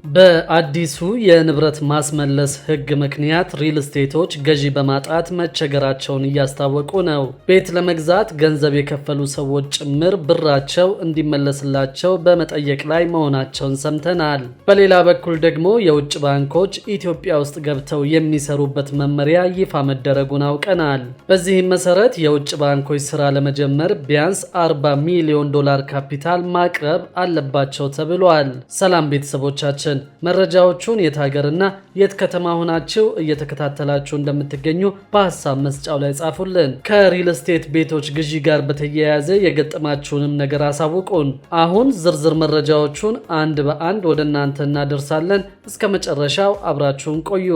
በአዲሱ የንብረት ማስመለስ ሕግ ምክንያት ሪል ስቴቶች ገዢ በማጣት መቸገራቸውን እያስታወቁ ነው። ቤት ለመግዛት ገንዘብ የከፈሉ ሰዎች ጭምር ብራቸው እንዲመለስላቸው በመጠየቅ ላይ መሆናቸውን ሰምተናል። በሌላ በኩል ደግሞ የውጭ ባንኮች ኢትዮጵያ ውስጥ ገብተው የሚሰሩበት መመሪያ ይፋ መደረጉን አውቀናል። በዚህም መሰረት የውጭ ባንኮች ስራ ለመጀመር ቢያንስ $40 ሚሊዮን ካፒታል ማቅረብ አለባቸው ተብሏል። ሰላም ቤተሰቦቻችን፣ መረጃዎቹን የት ሀገርና የት ከተማ ሆናችሁ እየተከታተላችሁ እንደምትገኙ በሐሳብ መስጫው ላይ ጻፉልን። ከሪል ስቴት ቤቶች ግዢ ጋር በተያያዘ የገጠማችሁንም ነገር አሳውቁን። አሁን ዝርዝር መረጃዎቹን አንድ በአንድ ወደ እናንተ እናደርሳለን። እስከ መጨረሻው አብራችሁን ቆዩ።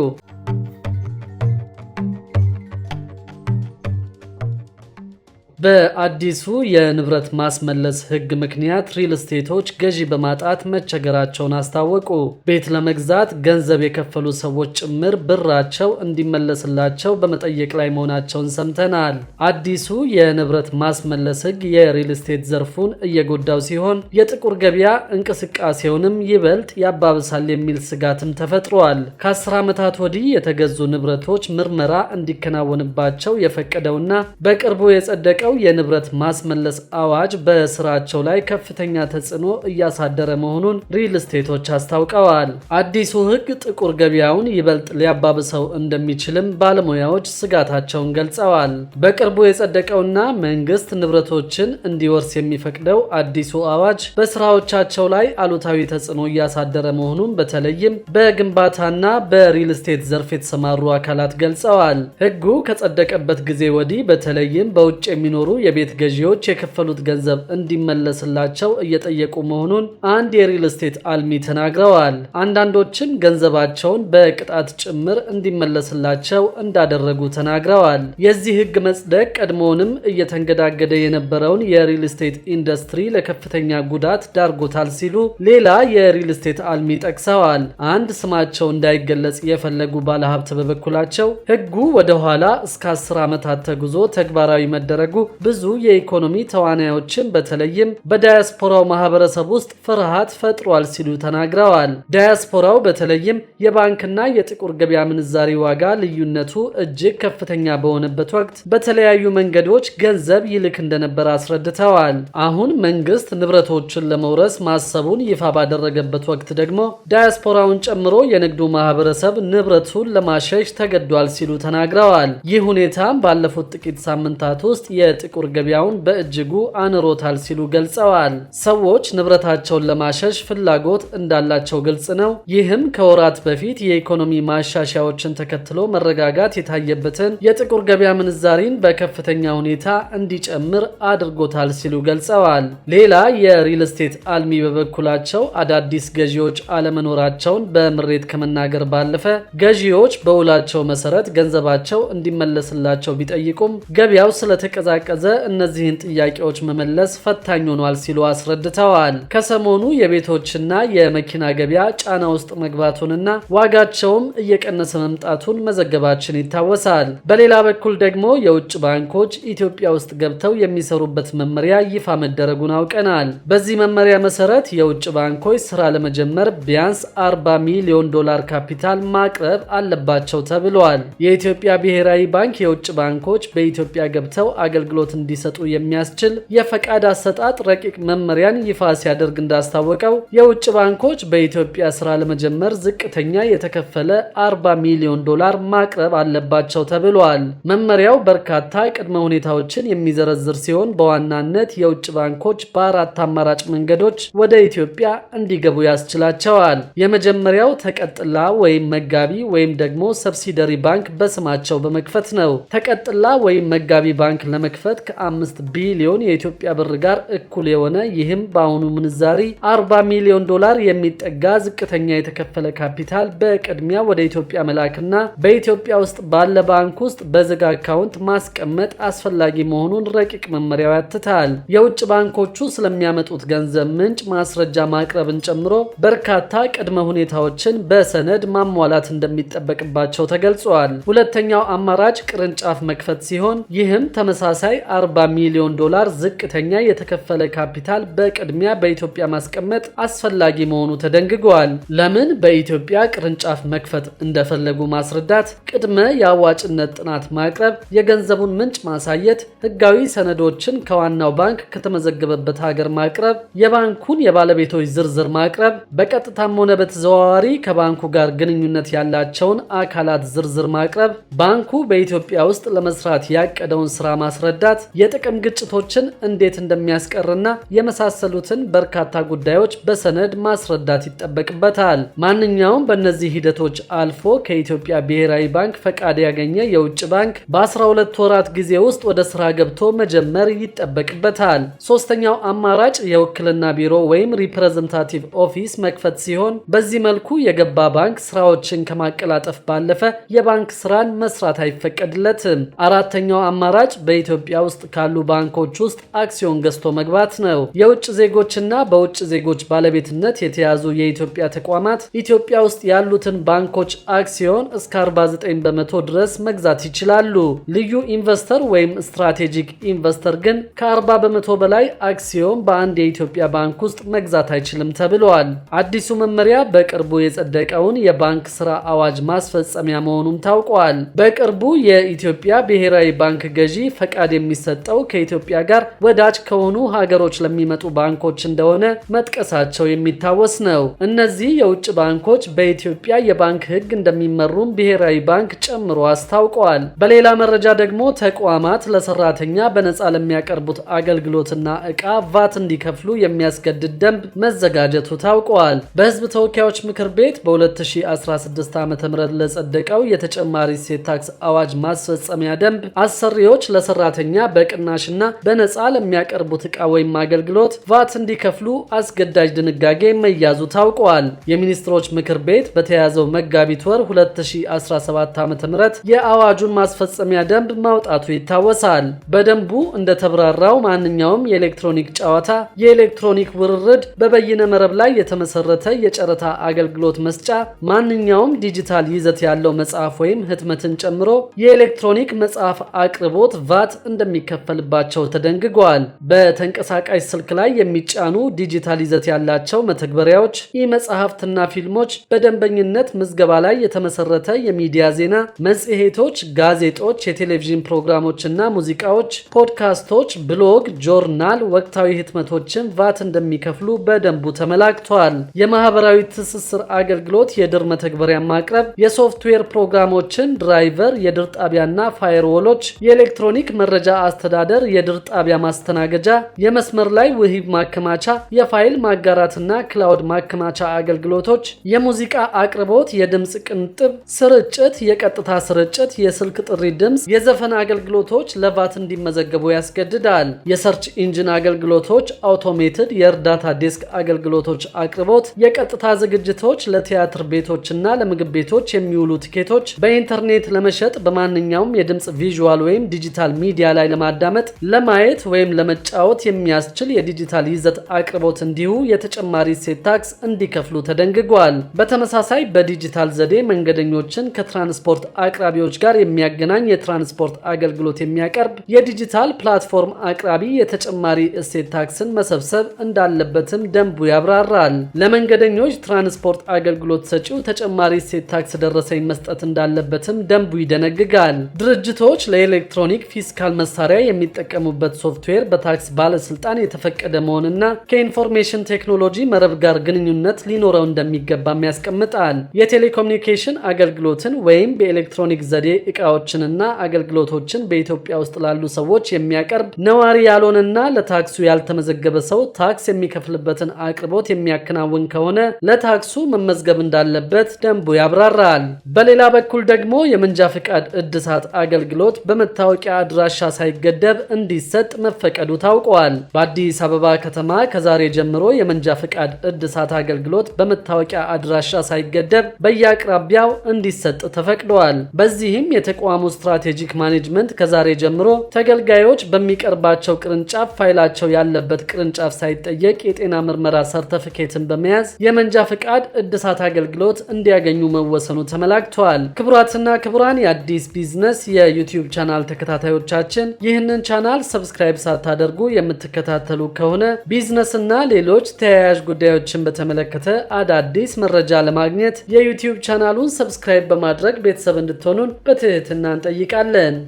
በአዲሱ የንብረት ማስመለስ ሕግ ምክንያት ሪል ስቴቶች ገዢ በማጣት መቸገራቸውን አስታወቁ። ቤት ለመግዛት ገንዘብ የከፈሉ ሰዎች ጭምር ብራቸው እንዲመለስላቸው በመጠየቅ ላይ መሆናቸውን ሰምተናል። አዲሱ የንብረት ማስመለስ ሕግ የሪል ስቴት ዘርፉን እየጎዳው ሲሆን የጥቁር ገበያ እንቅስቃሴውንም ይበልጥ ያባብሳል የሚል ስጋትም ተፈጥሯል። ከ10 ዓመታት ወዲህ የተገዙ ንብረቶች ምርመራ እንዲከናወንባቸው የፈቀደውና በቅርቡ የጸደቀው የንብረት ማስመለስ አዋጅ በስራቸው ላይ ከፍተኛ ተጽዕኖ እያሳደረ መሆኑን ሪል ስቴቶች አስታውቀዋል። አዲሱ ሕግ ጥቁር ገበያውን ይበልጥ ሊያባብሰው እንደሚችልም ባለሙያዎች ስጋታቸውን ገልጸዋል። በቅርቡ የጸደቀውና መንግስት ንብረቶችን እንዲወርስ የሚፈቅደው አዲሱ አዋጅ በስራዎቻቸው ላይ አሉታዊ ተጽዕኖ እያሳደረ መሆኑን በተለይም በግንባታና በሪል ስቴት ዘርፍ የተሰማሩ አካላት ገልጸዋል። ሕጉ ከጸደቀበት ጊዜ ወዲህ በተለይም በውጭ የሚኖሩ የቤት ገዢዎች የከፈሉት ገንዘብ እንዲመለስላቸው እየጠየቁ መሆኑን አንድ የሪል ስቴት አልሚ ተናግረዋል። አንዳንዶችም ገንዘባቸውን በቅጣት ጭምር እንዲመለስላቸው እንዳደረጉ ተናግረዋል። የዚህ ሕግ መጽደቅ ቀድሞውንም እየተንገዳገደ የነበረውን የሪል ስቴት ኢንዱስትሪ ለከፍተኛ ጉዳት ዳርጎታል ሲሉ ሌላ የሪል ስቴት አልሚ ጠቅሰዋል። አንድ ስማቸው እንዳይገለጽ የፈለጉ ባለሀብት በበኩላቸው ሕጉ ወደ ኋላ እስከ 10 ዓመታት ተጉዞ ተግባራዊ መደረጉ ብዙ የኢኮኖሚ ተዋናዮችን በተለይም በዳያስፖራው ማህበረሰብ ውስጥ ፍርሃት ፈጥሯል ሲሉ ተናግረዋል። ዳያስፖራው በተለይም የባንክና የጥቁር ገበያ ምንዛሪ ዋጋ ልዩነቱ እጅግ ከፍተኛ በሆነበት ወቅት በተለያዩ መንገዶች ገንዘብ ይልክ እንደነበር አስረድተዋል። አሁን መንግስት ንብረቶችን ለመውረስ ማሰቡን ይፋ ባደረገበት ወቅት ደግሞ ዳያስፖራውን ጨምሮ የንግዱ ማህበረሰብ ንብረቱን ለማሸሽ ተገዷል ሲሉ ተናግረዋል። ይህ ሁኔታም ባለፉት ጥቂት ሳምንታት ውስጥ የጥቁር ገበያውን በእጅጉ አንሮታል ሲሉ ገልጸዋል። ሰዎች ንብረታቸውን ለማሸሽ ፍላጎት እንዳላቸው ግልጽ ነው። ይህም ከወራት በፊት የኢኮኖሚ ማሻሻያዎችን ተከትሎ መረጋጋት የታየበትን የጥቁር ገበያ ምንዛሪን በከፍተኛ ሁኔታ እንዲጨምር አድርጎታል ሲሉ ገልጸዋል። ሌላ የሪል ስቴት አልሚ በበኩላቸው አዳዲስ ገዢዎች አለመኖራቸውን በምሬት ከመናገር ባለፈ ገዢዎች በውላቸው መሰረት ገንዘባቸው እንዲመለስላቸው ቢጠይቁም ገበያው ስለተቀዛቀዘ እነዚህን ጥያቄዎች መመለስ ፈታኝ ሆኗል ሲሉ አስረድተዋል። ከሰሞኑ የቤቶችና የመኪና ገበያ ጫና ውስጥ መግባቱንና ዋጋቸውም እየቀነሰ መምጣቱን መዘገባችን ይታወሳል። በሌላ በኩል ደግሞ የውጭ ባንኮች ኢትዮጵያ ውስጥ ገብተው የሚሰሩበት መመሪያ ይፋ መደረጉን አውቀናል። በዚህ መመሪያ መሰረት የውጭ ባንኮች ስራ ለመጀመር ቢያንስ $40 ሚሊዮን ካፒታል ማቅረብ አለባቸው ተብሏል። የኢትዮጵያ ብሔራዊ ባንክ የውጭ ባንኮች በኢትዮጵያ ገብተው አገልግሎት እንዲሰጡ የሚያስችል የፈቃድ አሰጣጥ ረቂቅ መመሪያን ይፋ ሲያደርግ እንዳስታወቀው የውጭ ባንኮች በኢትዮጵያ ስራ ለመጀመር ዝቅተኛ የተከፈለ $40 ሚሊዮን ማቅረብ አለባቸው ተብሏል። መመሪያው በርካታ ቅድመ ሁኔታዎችን የሚዘረዝር ሲሆን በዋናነት የውጭ ባንኮች በአራት አማራጭ መንገዶች ወደ ኢትዮጵያ እንዲገቡ ያስችላቸዋል። የመጀመሪያው ተቀጥላ ወይም መጋቢ ወይም ደግሞ ሰብሲደሪ ባንክ በስማቸው በመክፈት ነው። ተቀጥላ ወይም መጋቢ ባንክ ለመክፈት ከ5 ቢሊዮን የኢትዮጵያ ብር ጋር እኩል የሆነ ይህም በአሁኑ ምንዛሪ $40 ሚሊዮን የሚጠጋ ዝቅተኛ የተከፈለ ካፒታል በቅድሚያ ወደ ኢትዮጵያ መላክና በኢትዮጵያ ውስጥ ባለ ባንክ ውስጥ በዝግ አካውንት ማስቀመጥ አስፈላጊ መሆኑን ረቂቅ መመሪያው ያትታል። የውጭ ባንኮቹ ስለሚያመጡት ገንዘብ ምንጭ ማስረጃ ማቅረብን ጨምሮ በርካታ ቅድመ ሁኔታዎችን በሰነድ ማሟላት እንደሚጠበቅባቸው ተገልጿል። ሁለተኛው አማራጭ ቅርንጫፍ መክፈት ሲሆን ይህም ተመሳሳይ $40 ሚሊዮን ዝቅተኛ የተከፈለ ካፒታል በቅድሚያ በኢትዮጵያ ማስቀመጥ አስፈላጊ መሆኑ ተደንግጓል። ለምን በኢትዮጵያ ቅርንጫፍ መክፈት እንደፈለጉ ማስረዳት፣ ቅድመ የአዋጭነት ጥናት ማቅረብ፣ የገንዘቡን ምንጭ ማሳየት፣ ህጋዊ ሰነዶችን ከዋናው ባንክ ከተመዘገበበት ሀገር ማቅረብ፣ የባንኩን የባለቤቶች ዝርዝር ማቅረብ፣ በቀጥታም ሆነ በተዘዋዋሪ ከባንኩ ጋር ግንኙነት ያላቸውን አካላት ዝርዝር ማቅረብ፣ ባንኩ በኢትዮጵያ ውስጥ ለመስራት ያቀደውን ስራ ማስረዳት፣ የጥቅም ግጭቶችን እንዴት እንደሚያስቀርና የመሳሰሉትን በርካታ ጉዳዮች በሰነድ ማስረዳት ይጠበቅበታል። ማንኛውም በእነዚህ ሂደቶች አልፎ ከኢትዮጵያ ብሔራዊ ባንክ ፈቃድ ያገኘ የውጭ ባንክ በ12 ወራት ጊዜ ውስጥ ወደ ስራ ገብቶ መጀመር ይጠበቅበታል። ሶስተኛው አማራጭ የውክልና ቢሮ ወይም ሪፕሬዘንታቲቭ ኦፊስ መክፈት ሲሆን በዚህ መልኩ የገባ ባንክ ስራዎችን ከማቀላጠፍ ባለፈ የባንክ ስራን መስራት አይፈቀድለትም። አራተኛው አማራጭ በኢትዮጵያ ውስጥ ካሉ ባንኮች ውስጥ አክሲዮን ገዝቶ መግባት ነው። የውጭ ዜጎችና በውጭ ዜጎች ባለቤትነት የተያዙ የኢትዮጵያ ተቋማት ኢትዮጵያ ውስጥ ያሉትን ባንኮች አክሲዮን እስከ 49 በመቶ ድረስ መግዛት ይችላሉ። ልዩ ኢንቨስተር ወይም ስትራቴጂክ ኢንቨስተር ግን ከ40 በመቶ በላይ አክሲዮን በአንድ የኢትዮጵያ ባንክ ውስጥ መግዛት አይችልም ተብሏል። አዲሱ መመሪያ በቅርቡ የጸደቀውን የባንክ ስራ አዋጅ ማስፈጸሚያ መሆኑም ታውቋል። በቅርቡ የኢትዮጵያ ብሔራዊ ባንክ ገዢ ፈቃድ የሚሰጠው ከኢትዮጵያ ጋር ወዳጅ ከሆኑ ሀገሮች ለሚመጡ ባንኮች እንደሆነ መጥቀሳቸው የሚታወስ ነው። እነዚህ የውጭ ባንኮች በኢትዮጵያ የባንክ ሕግ እንደሚመሩም ብሔራዊ ባንክ ጨምሮ አስታውቋል። በሌላ መረጃ ደግሞ ተቋማት ለሰራተኛ በነፃ ለሚያቀርቡት አገልግሎትና ዕቃ ቫት እንዲከፍሉ የሚያስገድድ ደንብ መዘጋጀቱ ታውቋል። በሕዝብ ተወካዮች ምክር ቤት በ2016 ዓ.ም ለጸደቀው የተጨማሪ እሴት ታክስ አዋጅ ማስፈጸሚያ ደንብ አሰሪዎች ለሰራተኛ በቅናሽና በነፃ ለሚያቀርቡት ዕቃ ወይም አገልግሎት ቫት እንዲከፍሉ አስገዳጅ ድንጋጌ መያዙ ታውቋል። የሚኒስትሮች ምክር ቤት በተያዘው መጋቢት ወር 2017 ዓ.ም የአዋጁን ማስፈጸሚያ ደንብ ማውጣቱ ይታወሳል። በደንቡ እንደተብራራው ማንኛውም የኤሌክትሮኒክ ጨዋታ፣ የኤሌክትሮኒክ ውርርድ፣ በበይነ መረብ ላይ የተመሰረተ የጨረታ አገልግሎት መስጫ፣ ማንኛውም ዲጂታል ይዘት ያለው መጽሐፍ ወይም ህትመትን ጨምሮ የኤሌክትሮኒክ መጽሐፍ አቅርቦት ቫት እንደሚከፈልባቸው ተደንግጓል። በተንቀሳቃሽ ስልክ ላይ የሚጫኑ ዲጂታል ይዘት ያላቸው መተግበሪያዎች፣ መጽሐፍትና ፊልሞች፣ በደንበኝነት ምዝገባ ላይ የተመሰረተ የሚዲያ ዜና፣ መጽሔቶች፣ ጋዜጦች፣ የቴሌቪዥን ፕሮግራሞችና ሙዚቃዎች፣ ፖድካስቶች፣ ብሎግ፣ ጆርናል፣ ወቅታዊ ህትመቶችን ቫት እንደሚከፍሉ በደንቡ ተመላክቷል። የማህበራዊ ትስስር አገልግሎት የድር መተግበሪያ ማቅረብ፣ የሶፍትዌር ፕሮግራሞችን፣ ድራይቨር፣ የድር ጣቢያና ፋየርዎሎች፣ የኤሌክትሮኒክ መረጃ አስተዳደር፣ የድር ጣቢያ ማስተናገጃ፣ የመስመር ላይ ውሂብ ማከማቻ፣ የፋይል ማጋራትና ክላውድ ማከማቻ አገልግሎቶች፣ የሙዚቃ አቅርቦት፣ የድምጽ ቅንጥብ ስርጭት፣ የቀጥታ ስርጭት፣ የስልክ ጥሪ ድምጽ፣ የዘፈን አገልግሎቶች ለቫት እንዲመዘገቡ ያስገድዳል። የሰርች ኢንጂን አገልግሎቶች፣ አውቶሜትድ የእርዳታ ዴስክ አገልግሎቶች አቅርቦት፣ የቀጥታ ዝግጅቶች፣ ለቲያትር ቤቶችና ለምግብ ቤቶች የሚውሉ ቲኬቶች፣ በኢንተርኔት ለመሸጥ በማንኛውም የድምጽ ቪዥዋል ወይም ዲጂታል ሚዲያ ላይ ለማዳመጥ፣ ለማየት ወይም ለመጫወት የሚያስችል የዲጂታል ይዘት አቅርቦት እንዲሁ የተጨማሪ እሴት ታክስ እንዲከፍሉ ተደንግጓል። በተመሳሳይ በዲጂታል ዘዴ መንገደኞችን ከትራንስፖርት አቅራቢዎች ጋር የሚያገናኝ የትራንስፖርት አገልግሎት የሚያቀርብ የዲጂታል ፕላትፎርም አቅራቢ የተጨማሪ እሴት ታክስን መሰብሰብ እንዳለበትም ደንቡ ያብራራል። ለመንገደኞች ትራንስፖርት አገልግሎት ሰጪው ተጨማሪ እሴት ታክስ ደረሰኝ መስጠት እንዳለበትም ደንቡ ይደነግጋል። ድርጅቶች ለኤሌክትሮኒክ ፊስካል መሳሪያ የሚጠቀሙበት ሶፍትዌር በታክስ ባለስልጣን የተፈቀደ መሆንና ከኢንፎርሜሽን ቴክኖሎጂ መረብ ጋር ግንኙነት ሊኖረው እንደሚገባም ያስቀምጣል። የቴሌኮሙኒኬሽን አገልግሎትን ወይም በኤሌክትሮኒክ ዘዴ ዕቃዎችንና አገልግሎቶችን በኢትዮጵያ ውስጥ ላሉ ሰዎች የሚያቀርብ ነዋሪ ያልሆነና ለታክሱ ያልተመዘገበ ሰው ታክስ የሚከፍልበትን አቅርቦት የሚያከናውን ከሆነ ለታክሱ መመዝገብ እንዳለበት ደንቡ ያብራራል። በሌላ በኩል ደግሞ የመንጃ ፍቃድ እድሳት አገልግሎት በመታወቂያ አድራሻ ሳይገደብ እንዲሰጥ መፈቀዱ ታውቋል። በአዲስ አበባ ከተማ ከዛሬ ጀምሮ የመንጃ ፍቃድ እድሳት አገልግሎት በመታወቂያ አድራሻ ሳይገደብ በየአቅራቢያው እንዲሰጥ ተፈቅዷል። በዚህም የተቋሙ ስትራቴጂክ ማኔጅመንት ከዛሬ ጀምሮ ተገልጋዮች በሚቀርባቸው ቅርንጫፍ ፋይላቸው ያለበት ቅርንጫፍ ሳይጠየቅ የጤና ምርመራ ሰርተፊኬትን በመያዝ የመንጃ ፍቃድ እድሳት አገልግሎት እንዲያገኙ መወሰኑ ተመላክቷል። ክቡራትና ክቡራን የአዲስ ቢዝነስ የዩቲዩብ ቻናል ተከታታዮቻችን ቤተሰቦቻችን ይህንን ቻናል ሰብስክራይብ ሳታደርጉ የምትከታተሉ ከሆነ ቢዝነስና ሌሎች ተያያዥ ጉዳዮችን በተመለከተ አዳዲስ መረጃ ለማግኘት የዩቲዩብ ቻናሉን ሰብስክራይብ በማድረግ ቤተሰብ እንድትሆኑን በትህትና እንጠይቃለን።